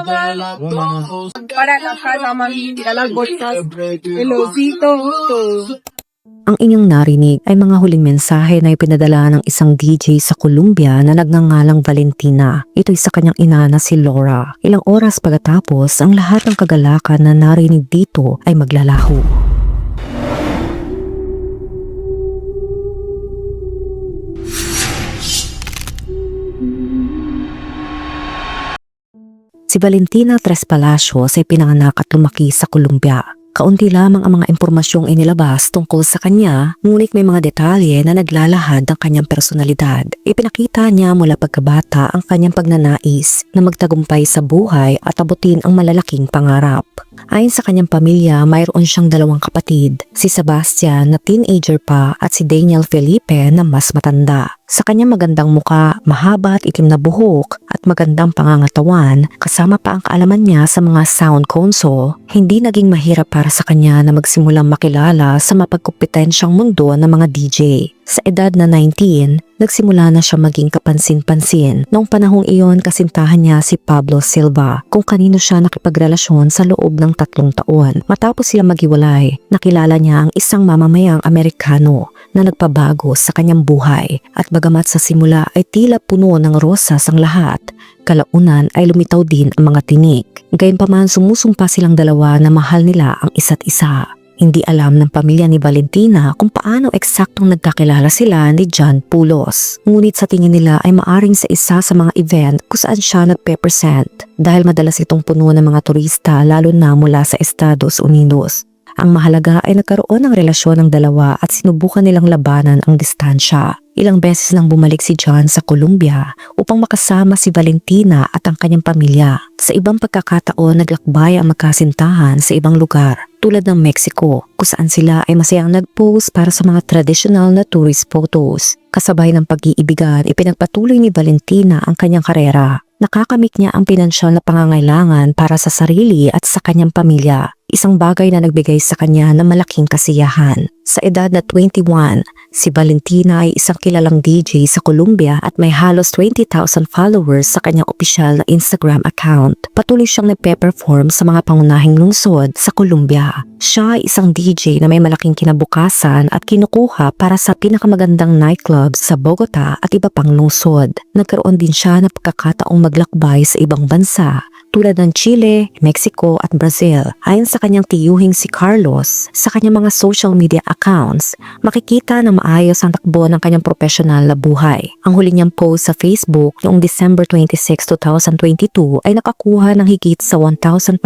para la casa mamita, las bolsas, el osito. Ang inyong narinig ay mga huling mensahe na ipinadala ng isang DJ sa Colombia na nagngangalang Valentina. Ito'y sa kanyang ina na si Laura. Ilang oras pagkatapos, ang lahat ng kagalakan na narinig dito ay maglalaho. Si Valentina Tres Palacios ay pinanganak at lumaki sa Colombia. Kaunti lamang ang mga impormasyong inilabas tungkol sa kanya, ngunit may mga detalye na naglalahad ng kanyang personalidad. Ipinakita niya mula pagkabata ang kanyang pagnanais na magtagumpay sa buhay at abutin ang malalaking pangarap. Ayon sa kanyang pamilya, mayroon siyang dalawang kapatid, si Sebastian na teenager pa at si Daniel Felipe na mas matanda. Sa kanyang magandang muka, mahaba at itim na buhok at magandang pangangatawan, kasama pa ang kaalaman niya sa mga sound console, hindi naging mahirap para sa kanya na magsimulang makilala sa mapagkumpetensyang mundo ng mga DJ. Sa edad na 19, nagsimula na siya maging kapansin-pansin. Noong panahong iyon, kasintahan niya si Pablo Silva, kung kanino siya nakipagrelasyon sa loob ng 3 taon. Matapos sila maghiwalay, nakilala niya ang isang mamamayang Amerikano na nagpabago sa kanyang buhay. At bagamat sa simula ay tila puno ng rosas ang lahat, kalaunan ay lumitaw din ang mga tinik. Gayunpaman sumusumpa silang dalawa na mahal nila ang isa't isa. Hindi alam ng pamilya ni Valentina kung paano eksaktong nagkakilala sila ni John Pulos. Ngunit sa tingin nila ay maaring sa isa sa mga event kung saan siya nagpe-present dahil madalas itong puno ng mga turista lalo na mula sa Estados Unidos. Ang mahalaga ay nagkaroon ng relasyon ng dalawa at sinubukan nilang labanan ang distansya. Ilang beses nang bumalik si John sa Colombia upang makasama si Valentina at ang kanyang pamilya. Sa ibang pagkakataon, naglakbay ang magkasintahan sa ibang lugar tulad ng Mexico kung saan sila ay masayang nag-post para sa mga traditional na tourist photos. Kasabay ng pag-iibigan, ipinagpatuloy ni Valentina ang kanyang karera. Nakakamit niya ang pinansyal na pangangailangan para sa sarili at sa kanyang pamilya. Isang bagay na nagbigay sa kanya ng malaking kasiyahan. Sa edad na 21, si Valentina ay isang kilalang DJ sa Colombia at may halos 20,000 followers sa kanyang opisyal na Instagram account. Patuloy siyang nagpe-perform sa mga pangunahing lungsod sa Colombia. Siya ay isang DJ na may malaking kinabukasan at kinukuha para sa pinakamagandang nightclubs sa Bogota at iba pang lungsod. Nagkaroon din siya ng pagkakataong maglakbay sa ibang bansa tulad ng Chile, Mexico at Brazil. Ayon sa kanyang tiyuhing si Carlos, sa kanyang mga social media accounts, makikita na maayos ang takbo ng kanyang profesional na buhay. Ang huli niyang post sa Facebook noong December 26, 2022 ay nakakuha ng higit sa 1,500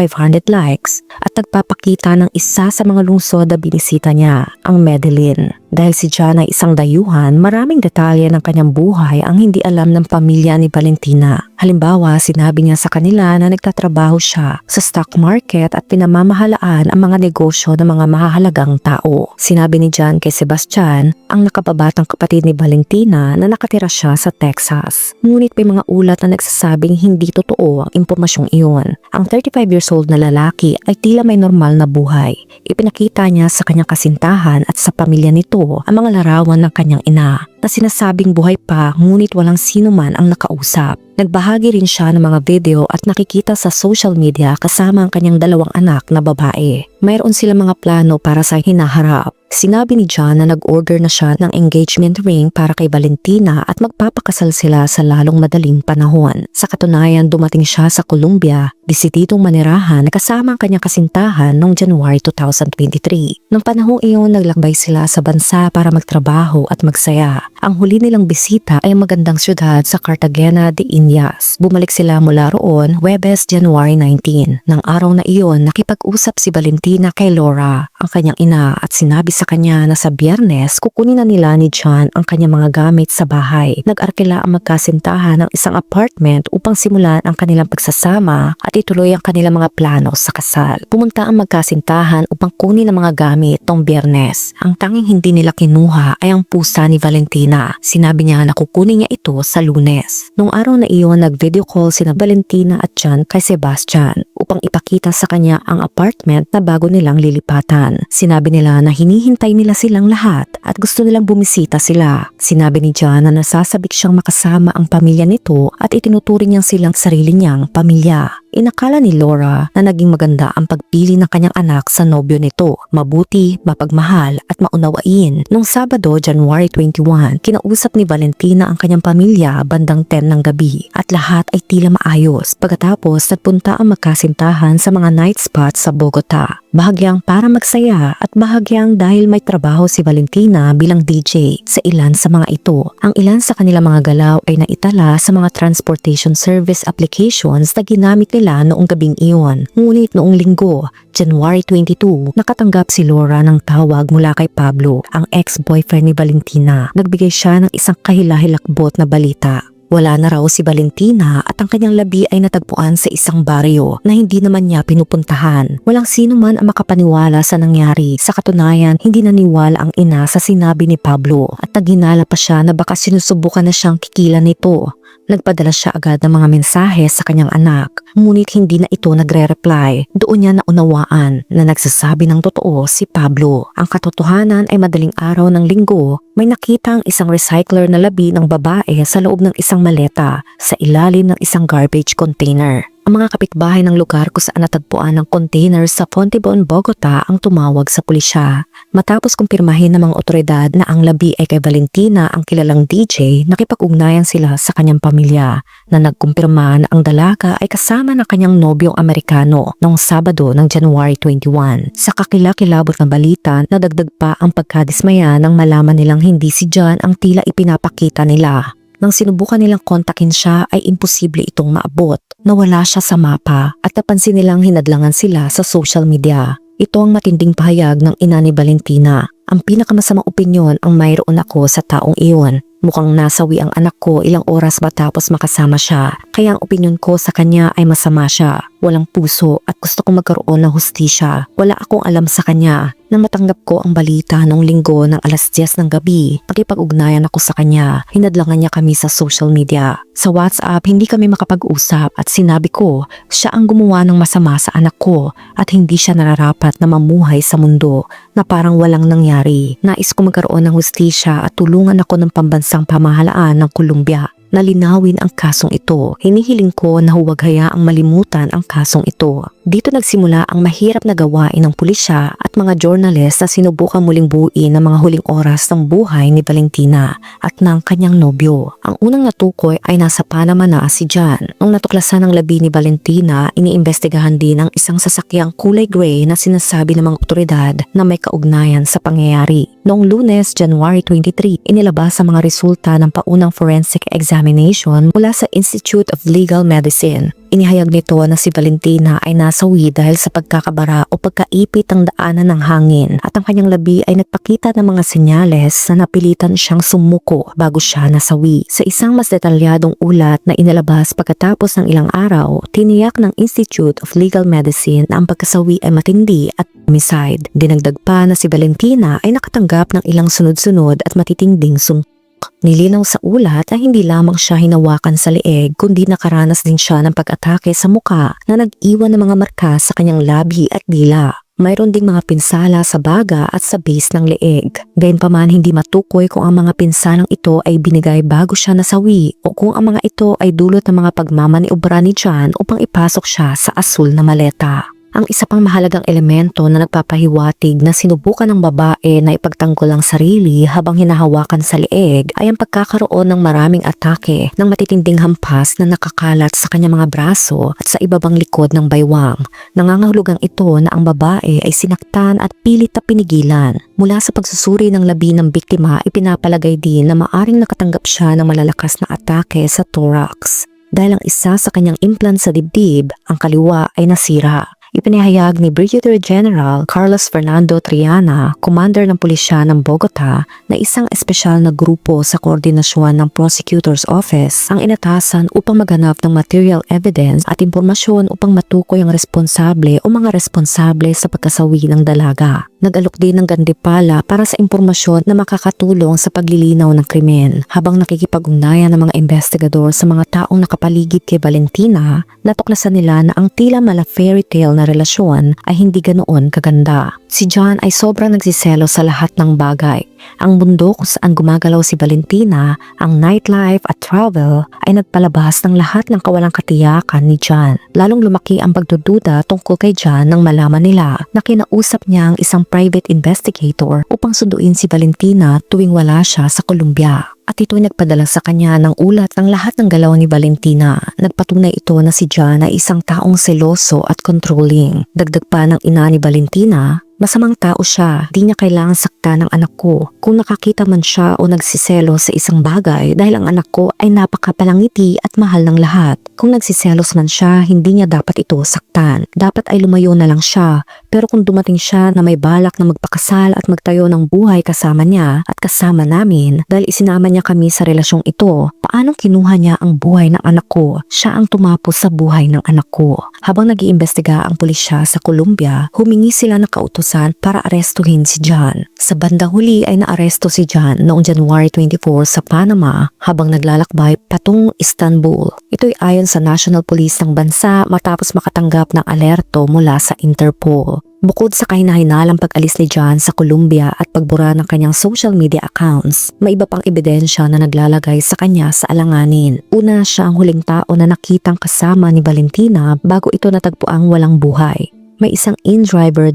likes at nagpapakita ng isa sa mga lungsod na binisita niya, ang Medellin. Dahil si John ay isang dayuhan, maraming detalye ng kanyang buhay ang hindi alam ng pamilya ni Valentina. Halimbawa, sinabi niya sa kanila na nagtatrabaho siya sa stock market at pinamamahalaan ang mga negosyo ng mga mahahalagang tao. Sinabi ni John kay Sebastian, ang nakababatang kapatid ni Valentina, na nakatira siya sa Texas. Ngunit may mga ulat na nagsasabing hindi totoo ang impormasyong iyon. Ang 35 years old na lalaki ay tila may normal na buhay. Ipinakita niya sa kanyang kasintahan at sa pamilya nito ang mga larawan ng kanyang ina na sinasabing buhay pa ngunit walang sino man ang nakausap. Nagbahagi rin siya ng mga video at nakikita sa social media kasama ang kanyang 2 anak na babae. Mayroon silang mga plano para sa hinaharap. Sinabi ni John na nag-order na siya ng engagement ring para kay Valentina at magpapakasal sila sa lalong madaling panahon. Sa katunayan, dumating siya sa Colombia, desididong manirahan kasama ang kanyang kasintahan noong January 2023. Noong panahong iyon, naglakbay sila sa bansa para magtrabaho at magsaya. Ang huli nilang bisita ay magandang syudad sa Cartagena de Indias. Bumalik sila mula roon Huwebes, January 19. Nang araw na iyon, nakipag-usap si Valentina kay Laura, ang kanyang ina, at sinabi sa kanya na sa Biyernes kukunin na nila ni John ang kanyang mga gamit sa bahay. Nag-arkila ang magkasintahan ng isang apartment upang simulan ang kanilang pagsasama at ituloy ang kanilang mga plano sa kasal. Pumunta ang magkasintahan upang kunin ang mga gamit tong Biyernes. Ang tanging hindi nila kinuha ay ang pusa ni Valentina. Sinabi niya na kukunin niya ito sa Lunes. Nung araw na iyon, nag-video call sina Valentina at John kay Sebastian upang ipakita sa kanya ang apartment na bago nilang lilipatan. Sinabi nila na hinihintay nila silang lahat at gusto nilang bumisita sila. Sinabi ni John na nasasabik siyang makasama ang pamilya nito at itinuturing niyang silang sarili niyang pamilya. Inakala ni Laura na naging maganda ang pagpili ng kanyang anak sa nobyo nito. Mabuti, mapagmahal at maunawain. Noong Sabado, January 21, kinausap ni Valentina ang kanyang pamilya bandang 10 ng gabi at lahat ay tila maayos. Pagkatapos nagpunta ang magkasintahan sa mga night spots sa Bogota. Bahagyang para magsaya at bahagyang dahil may trabaho si Valentina bilang DJ sa ilan sa mga ito. Ang ilan sa kanilang mga galaw ay naitala sa mga transportation service applications na ginamit nila noong gabing iyon. Ngunit noong linggo, January 22, nakatanggap si Laura ng tawag mula kay Pablo, ang ex-boyfriend ni Valentina. Nagbigay siya ng isang kahilahilakbot na balita. Wala na raw si Valentina at ang kanyang labi ay natagpuan sa isang baryo na hindi naman niya pinupuntahan. Walang sino man ang makapaniwala sa nangyari. Sa katunayan, hindi naniwala ang ina sa sinabi ni Pablo at naghinala pa siya na baka sinusubukan na siyang kikilan nito. Nagpadala siya agad ng mga mensahe sa kanyang anak, ngunit hindi na ito nagre-reply. Doon niya naunawaan na nagsasabi ng totoo si Pablo. Ang katotohanan ay madaling araw ng linggo, may nakita ang isang recycler na labi ng babae sa loob ng isang maleta sa ilalim ng isang garbage container. Ang mga kapitbahay ng lugar kung saan natagpuan ng container sa Fontibon, Bogota ang tumawag sa pulisya. Matapos kumpirmahin ng mga otoridad na ang labi ay kay Valentina, ang kilalang DJ, nakipag-ugnayan sila sa kanyang pamilya na nagkumpirma na ang dalaga ay kasama ng kanyang nobyong Amerikano noong Sabado ng January 21. Sa kakilakilabot na balita, nadagdag pa ang pagkadismaya nang malaman nilang hindi si John ang tila ipinapakita nila. Nang sinubukan nilang kontakin siya ay imposible itong maabot. Nawala siya sa mapa at napansin nilang hinadlangan sila sa social media. Ito ang matinding pahayag ng ina ni Valentina. Ang pinakamasamang opinyon ang mayroon ako sa taong iyon. Mukhang nasawi ang anak ko ilang oras matapos makasama siya. Kaya ang opinyon ko sa kanya ay masama siya. Walang puso at gusto kong magkaroon ng hustisya. Wala akong alam sa kanya. Nang matanggap ko ang balita noong linggo ng alas 10 ng gabi, nakipag-ugnayan ako sa kanya. Hinadlangan niya kami sa social media. Sa WhatsApp, hindi kami makapag-usap at sinabi ko, siya ang gumawa ng masama sa anak ko at hindi siya nararapat na mamuhay sa mundo na parang walang nangyari. Nais ko magkaroon ng hustisya at tulungan ako ng pambansang pamahalaan ng Colombia na linawin ang kasong ito. Hinihiling ko na huwag hayaang malimutan ang kasong ito. Dito nagsimula ang mahirap na gawain ng pulisya at mga journalist na sinubukang muling buuin ang mga huling oras ng buhay ni Valentina at ng kanyang nobyo. Ang unang natukoy ay nasa Panama na si John. Nung natuklasan ang labi ni Valentina, iniimbestigahan din ang isang sasakyang kulay gray na sinasabi ng mga otoridad na may kaugnayan sa pangyayari. Noong Lunes, January 23, inilabas ang mga resulta ng paunang forensic examination mula sa Institute of Legal Medicine. Inihayag nito na si Valentina ay nasawi dahil sa pagkakabara o pagkaipit ng daanan ng hangin at ang kanyang labi ay nagpakita ng mga senyales na napilitan siyang sumuko bago siya nasawi. Sa isang mas detalyadong ulat na inilabas pagkatapos ng ilang araw, tiniyak ng Institute of Legal Medicine na ang pagkasawi ay matindi at homicide. Dinagdag pa na si Valentina ay nakatanggap ng ilang sunod-sunod at matitinding sumpah. Nilinaw sa ulat na hindi lamang siya hinawakan sa leeg kundi nakaranas din siya ng pag-atake sa muka na nag-iwan ng mga marka sa kanyang labi at dila. Mayroon ding mga pinsala sa baga at sa base ng leeg. Gayunpaman hindi matukoy kung ang mga pinsalang ito ay binigay bago siya nasawi o kung ang mga ito ay dulot ng mga pagmamaniobra ni John upang ipasok siya sa asul na maleta. Ang isa pang mahalagang elemento na nagpapahiwatig na sinubukan ng babae na ipagtanggol ang sarili habang hinahawakan sa leeg ay ang pagkakaroon ng maraming atake ng matitinding hampas na nakakalat sa kanyang mga braso at sa ibabang likod ng baywang. Nangangahulugang ito na ang babae ay sinaktan at pilit na pinigilan. Mula sa pagsusuri ng labi ng biktima, ipinapalagay din na maaring nakatanggap siya ng malalakas na atake sa thorax. Dahil ang isa sa kanyang implant sa dibdib, ang kaliwa ay nasira. Ipinahayag ni Brigadier General Carlos Fernando Triana, Commander ng Pulisya ng Bogota, na isang espesyal na grupo sa koordinasyon ng Prosecutor's Office ang inatasan upang maghanap ng material evidence at impormasyon upang matukoy ang responsable o mga responsable sa pagkasawi ng dalaga. Nag-alok din ng gandipala para sa impormasyon na makakatulong sa paglilinaw ng krimen. Habang nakikipag-ugnayan ng mga investigador sa mga taong nakapaligid kay Valentina, natuklasan nila na ang tila mala fairy tale na relasyon ay hindi ganoon kaganda. Si John ay sobrang nagsiselo sa lahat ng bagay. Ang mundo kung saan gumagalaw si Valentina, ang nightlife at travel ay nagpalabas ng lahat ng kawalang katiyakan ni John. Lalong lumaki ang pagdududa tungkol kay John nang malaman nila na kinausap niya ang isang private investigator upang sunduin si Valentina tuwing wala siya sa Colombia. At ito'y nagpadala sa kanya ng ulat ng lahat ng galaw ni Valentina. Nagpatunay ito na si John ay isang taong seloso at controlling. Dagdag pa ng ina ni Valentina, masamang tao siya, di niya kailangan sakta ng anak ko. Kung nakakita man siya o nagsiselo sa isang bagay dahil ang anak ko ay napakapalangiti at mahal ng lahat. Kung nagsiselos man siya, hindi niya dapat ito saktan. Dapat ay lumayo na lang siya. Pero kung dumating siya na may balak na magpakasal at magtayo ng buhay kasama niya at kasama namin dahil isinama niya kami sa relasyong ito, paanong kinuha niya ang buhay ng anak ko? Siya ang tumapos sa buhay ng anak ko. Habang nag-iimbestiga ang pulisya sa Colombia, humingi sila ng kautusan para arestuhin si John. Sa bandang huli ay naaresto si John noong January 24 sa Panama habang naglalakbay patungong Istanbul. Ito'y ayon sa National Police ng bansa matapos makatanggap ng alerto mula sa Interpol. Bukod sa kahinahinalang pag-alis ni John sa Colombia at pagbura ng kanyang social media accounts, may iba pang ebidensya na naglalagay sa kanya sa alanganin. Una, siya ang huling tao na nakitang kasama ni Valentina bago ito natagpuang walang buhay. May isang in-driver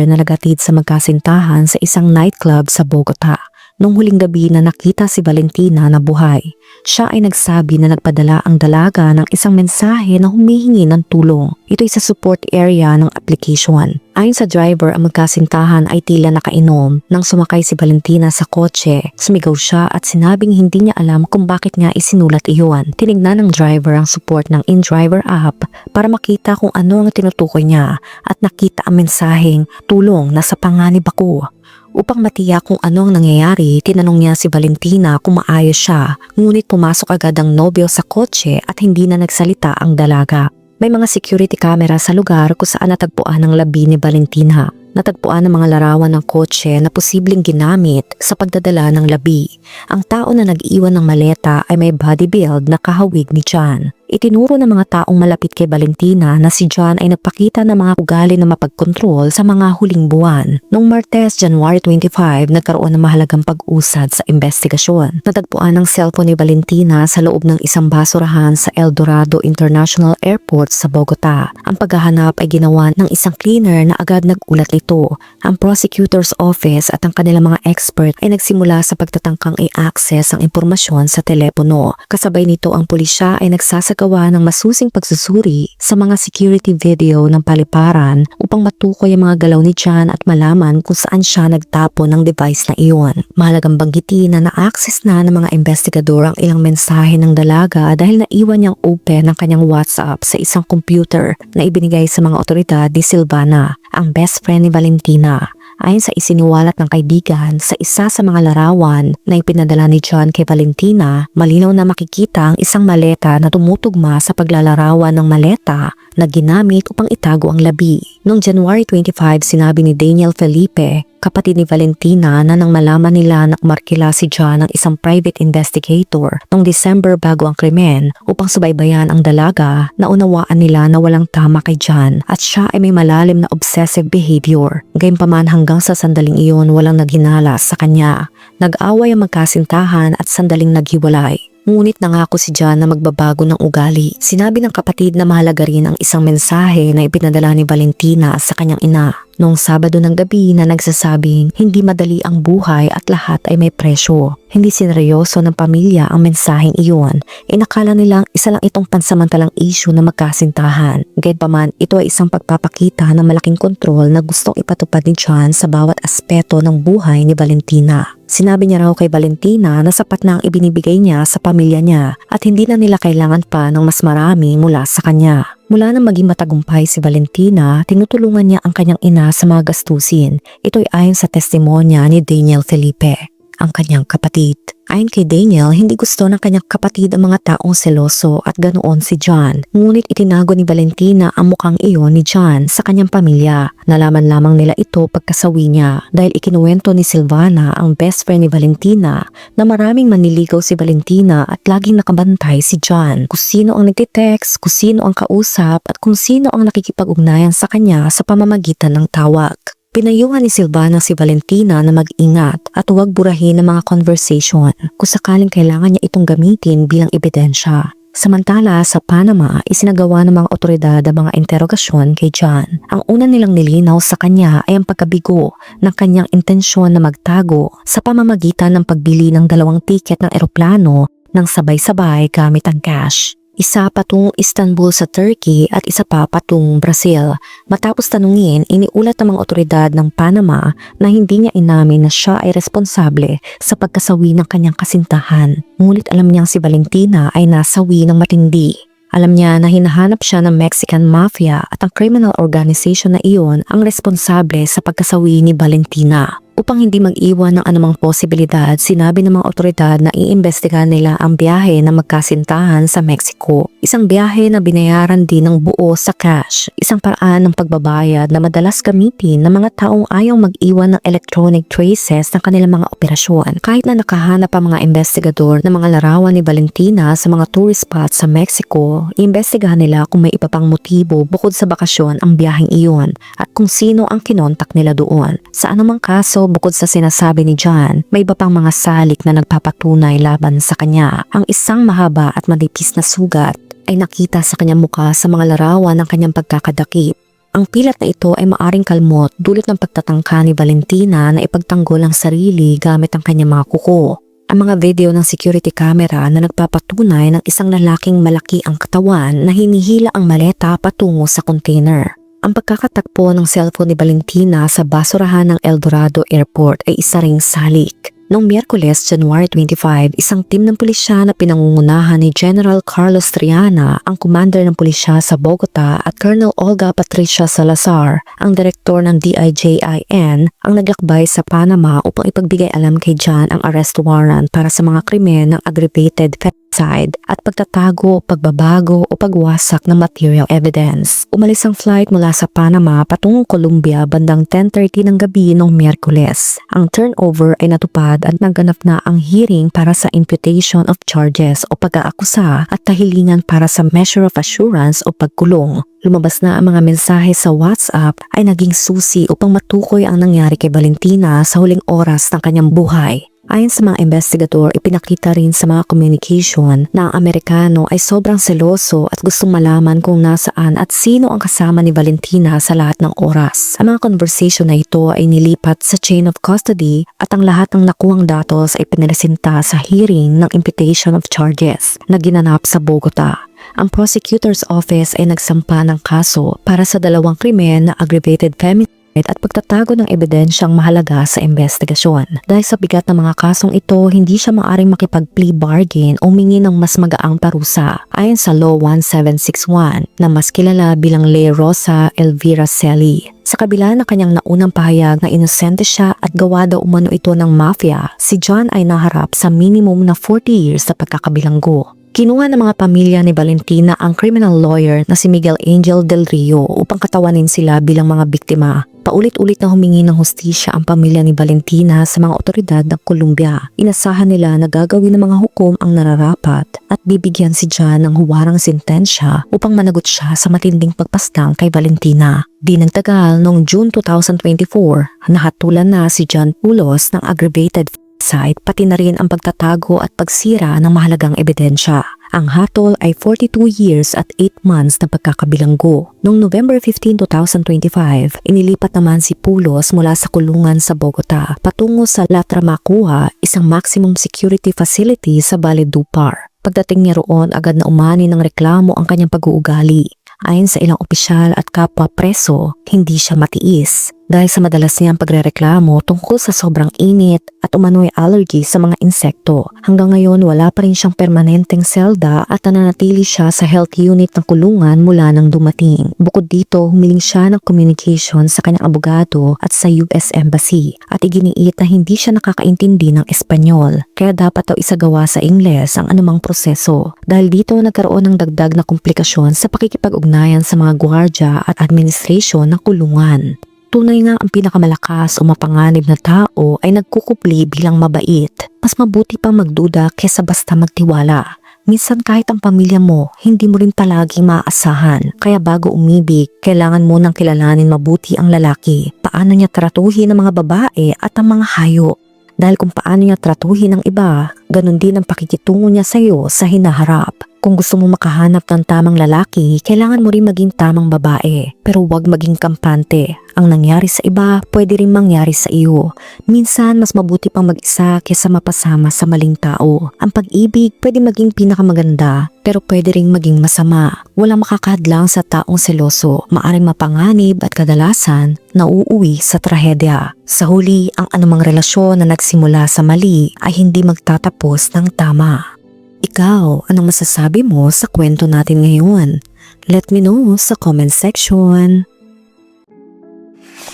na nagatid sa magkasintahan sa isang nightclub sa Bogota. Nung huling gabi na nakita si Valentina na buhay, siya ay nagsabi na nagpadala ang dalaga ng isang mensahe na humihingi ng tulong. Ito'y sa support area ng application. Ayon sa driver, ang magkasintahan ay tila nakainom. Nang sumakay si Valentina sa kotse, sumigaw siya at sinabing hindi niya alam kung bakit niya isinulat iyon. Tinignan ng driver ang support ng in-driver app para makita kung ano ang tinutukoy niya at nakita ang mensaheng, "Tulong, nasa panganib ako." Upang matiyak kung ano ang nangyayari, tinanong niya si Valentina kung maayos siya, ngunit pumasok agad ang nobyo sa kotse at hindi na nagsalita ang dalaga. May mga security camera sa lugar kung saan natagpuan ang labi ni Valentina. Natagpuan ang mga larawan ng kotse na posibleng ginamit sa pagdadala ng labi. Ang tao na nag-iwan ng maleta ay may body build na kahawig ni John. Itinuro ng mga taong malapit kay Valentina na si John ay nagpakita ng mga ugali na mapagkontrol sa mga huling buwan. Noong Martes, January 25, nagkaroon ng mahalagang pag-usad sa investigasyon. Natagpuan ang cellphone ni Valentina sa loob ng isang basurahan sa El Dorado International Airport sa Bogota. Ang paghahanap ay ginawa ng isang cleaner na agad nagulat ito. Ang prosecutor's office at ang kanilang mga expert ay nagsimula sa pagtatangkang i-access ang impormasyon sa telepono. Kasabay nito ang pulisya ay nagsasagawa ng masusing pagsusuri sa mga security video ng paliparan upang matukoy ang mga galaw ni John at malaman kung saan siya nagtapon ng device na iyon. Mahalagang banggitin na na-access na ng mga investigador ang ilang mensahe ng dalaga dahil naiwan niyang open ang kanyang WhatsApp sa isang computer na ibinigay sa mga otoridad ni Silvana, ang best friend ni Valentina. Ayon sa isiniwalat ng kaibigan, sa isa sa mga larawan na ipinadala ni John kay Valentina, malinaw na makikita ang isang maleta na tumutugma sa paglalarawan ng maleta na ginamit upang itago ang labi. Noong January 25, sinabi ni Daniel Felipe, kapatid ni Valentina, na nang malaman nila na umarkila si John ng isang private investigator noong December bago ang krimen upang subaybayan ang dalaga, naunawaan nila na walang tama kay John at siya ay may malalim na obsessive behavior. Gayunpaman hanggang sa sandaling iyon walang naghinala sa kanya. Nag-away ang magkasintahan at sandaling naghiwalay. Ngunit nangako si John na magbabago ng ugali. Sinabi ng kapatid na mahalaga rin ang isang mensahe na ipinadala ni Valentina sa kanyang ina noong Sabado ng gabi na nagsasabing hindi madali ang buhay at lahat ay may presyo. Hindi sineryoso ng pamilya ang mensaheng iyon. Inakala nilang isa lang itong pansamantalang issue na magkasintahan. Gayunpaman, ito ay isang pagpapakita ng malaking kontrol na gustong ipatupad ni John sa bawat aspeto ng buhay ni Valentina. Sinabi niya raw kay Valentina na sapat na ang ibinibigay niya sa pamilya niya at hindi na nila kailangan pa ng mas marami mula sa kanya. Mula nang maging matagumpay si Valentina, tinutulungan niya ang kanyang ina sa mga gastusin. Ito'y ayon sa testimonya ni Daniel Felipe, ang kanyang kapatid. Ayon kay Daniel, hindi gusto ng kanyang kapatid ang mga taong seloso at ganoon si John. Ngunit itinago ni Valentina ang mukhang iyon ni John sa kanyang pamilya. Nalaman lamang nila ito pagkasawi niya dahil ikinuwento ni Silvana, ang best friend ni Valentina, na maraming manliligaw si Valentina at laging nakabantay si John. Kung sino ang nagtitext, kung sino ang kausap at kung sino ang nakikipag-ugnayan sa kanya sa pamamagitan ng tawag. Pinayuhan ni Silvana si Valentina na mag-ingat at huwag burahin ang mga conversation kung sakaling kailangan niya itong gamitin bilang ebidensya. Samantala, sa Panama, isinagawa ng mga otoridad ang mga interogasyon kay John. Ang una nilang nilinaw sa kanya ay ang pagkabigo ng kanyang intensyon na magtago sa pamamagitan ng pagbili ng 2 tiket ng eroplano ng sabay-sabay gamit ang cash. Isa patungong Istanbul sa Turkey at isa pa patungong Brazil. Matapos tanungin, iniulat ng mga otoridad ng Panama na hindi niya inamin na siya ay responsable sa pagkasawi ng kanyang kasintahan. Ngunit alam niyang si Valentina ay nasawi ng matindi. Alam niya na hinahanap siya ng Mexican Mafia at ang criminal organization na iyon ang responsable sa pagkasawi ni Valentina. Upang hindi mag-iwan ng anumang posibilidad, sinabi ng mga otoridad na iimbestigahan nila ang biyahe na magkasintahan sa Mexico. Isang biyahe na binayaran din ng buo sa cash. Isang paraan ng pagbabayad na madalas gamitin ng mga taong ayaw mag-iwan ng electronic traces ng kanilang mga operasyon. Kahit na nakahanap ang mga investigador ng mga larawan ni Valentina sa mga tourist spots sa Mexico, iimbestigahan nila kung may iba pang motibo bukod sa bakasyon ang biyaheng iyon at kung sino ang kinontak nila doon. Sa anumang kaso, bukod sa sinasabi ni John, may iba pang mga salik na nagpapatunay laban sa kanya. Ang isang mahaba at manipis na sugat ay nakita sa kanyang mukha sa mga larawan ng kanyang pagkakadakip. Ang pilat na ito ay maaring kalmot dulot ng pagtatangka ni Valentina na ipagtanggol ang sarili gamit ang kanyang mga kuko. Ang mga video ng security camera na nagpapatunay ng isang lalaking malaki ang katawan na hinihila ang maleta patungo sa container. Ang pagkakatagpo ng cellphone ni Valentina sa basurahan ng El Dorado Airport ay isa ring salik. Noong Miyerkules, January 25, isang team ng pulisya na pinangungunahan ni General Carlos Triana, ang commander ng pulisya sa Bogota, at Colonel Olga Patricia Salazar, ang direktor ng DIJIN, ang naglakbay sa Panama upang ipagbigay alam kay John ang arrest warrant para sa mga krimen ng aggravated femicide at pagtatago, pagbabago o pagwasak ng material evidence. Umalis ang flight mula sa Panama patungong Colombia bandang 10:30 ng gabi noong Miyerkules. Ang turnover ay natupad at naganap na ang hearing para sa imputation of charges o pag-aakusa at kahilingan para sa measure of assurance o pagkulong. Lumabas na ang mga mensahe sa WhatsApp ay naging susi upang matukoy ang nangyari kay Valentina sa huling oras ng kanyang buhay. Ayon sa mga investigador, ipinakita rin sa mga communication na ang Amerikano ay sobrang seloso at gustong malaman kung nasaan at sino ang kasama ni Valentina sa lahat ng oras. Ang mga conversation na ito ay nilipat sa chain of custody at ang lahat ng nakuhang datos ay piniresinta sa hearing ng imputation of charges na ginanap sa Bogota. Ang prosecutor's office ay nagsampa ng kaso para sa 2 krimen na aggravated femicide at pagtatago ng ebidensyang mahalaga sa investigasyon. Dahil sa bigat ng mga kasong ito, hindi siya maaring makipag-plea bargain o humingi ng mas magaang parusa. Ayon sa Law 1761 na mas kilala bilang Ley Rosa Elvira Celi. Sa kabila ng kanyang naunang pahayag na inosente siya at gawa daw umano ito ng mafia, si John ay naharap sa minimum na 40 years sa pagkakabilanggo. Kinuha ng mga pamilya ni Valentina ang criminal lawyer na si Miguel Angel Del Rio upang katawanin sila bilang mga biktima. Paulit-ulit na humingi ng hustisya ang pamilya ni Valentina sa mga otoridad ng Colombia. Inasahan nila na gagawin ng mga hukom ang nararapat at bibigyan si John ng huwarang sentensya upang managot siya sa matinding pagpaslang kay Valentina. Di nagtagal, noong June 2024, nahatulan na si John Pulos ng aggravated femicide pati na rin ang pagtatago at pagsira ng mahalagang ebidensya. Ang hatol ay 42 years at 8 months na pagkakabilanggo. Noong November 15, 2025, inilipat naman si Pulos mula sa kulungan sa Bogota patungo sa La Tramacua, isang maximum security facility sa Valledupar. Pagdating niya roon, agad na umani ng reklamo ang kanyang pag-uugali. Ayon sa ilang opisyal at kapwa preso, hindi siya matiis dahil sa madalas niyang pagrereklamo tungkol sa sobrang init at umano'y allergy sa mga insekto. Hanggang ngayon, wala pa rin siyang permanenteng selda at nananatili siya sa health unit ng kulungan mula nang dumating. Bukod dito, humiling siya ng communication sa kanyang abogado at sa US Embassy at iginiit na hindi siya nakakaintindi ng Espanyol kaya dapat daw isagawa sa Ingles ang anumang proseso. Dahil dito nagkaroon ng dagdag na komplikasyon sa pakikipag-ugnayan sa mga gwardya at administrasyon ng kulungan. Tunay nga ang pinakamalakas o mapanganib na tao ay nagkukupli bilang mabait. Mas mabuti pang magduda kesa basta magtiwala. Minsan kahit ang pamilya mo, hindi mo rin palaging maaasahan. Kaya bago umibig, kailangan mo nang kilalanin mabuti ang lalaki. Paano niya tratuhin ang mga babae at ang mga hayop. Dahil kung paano niya tratuhin ang iba, ganun din ang pakikitungo niya sa iyo sa hinaharap. Kung gusto mo makahanap ng tamang lalaki, kailangan mo rin maging tamang babae. Pero huwag maging kampante. Ang nangyari sa iba, pwede rin mangyari sa iyo. Minsan, mas mabuti pang mag-isa kaysa mapasama sa maling tao. Ang pag-ibig pwede maging pinakamaganda, pero pwede ring maging masama. Walang makakadlang sa taong seloso, maaring mapanganib at kadalasan nauuwi sa trahedya. Sa huli, ang anumang relasyon na nagsimula sa mali ay hindi magtatapos ng tama. Ikaw, anong masasabi mo sa kwento natin ngayon? Let me know sa comment section.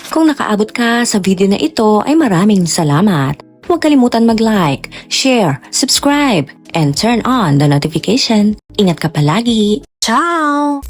Kung nakaabot ka sa video na ito ay maraming salamat. Huwag kalimutan mag-like, share, subscribe, and turn on the notification. Ingat ka palagi. Ciao!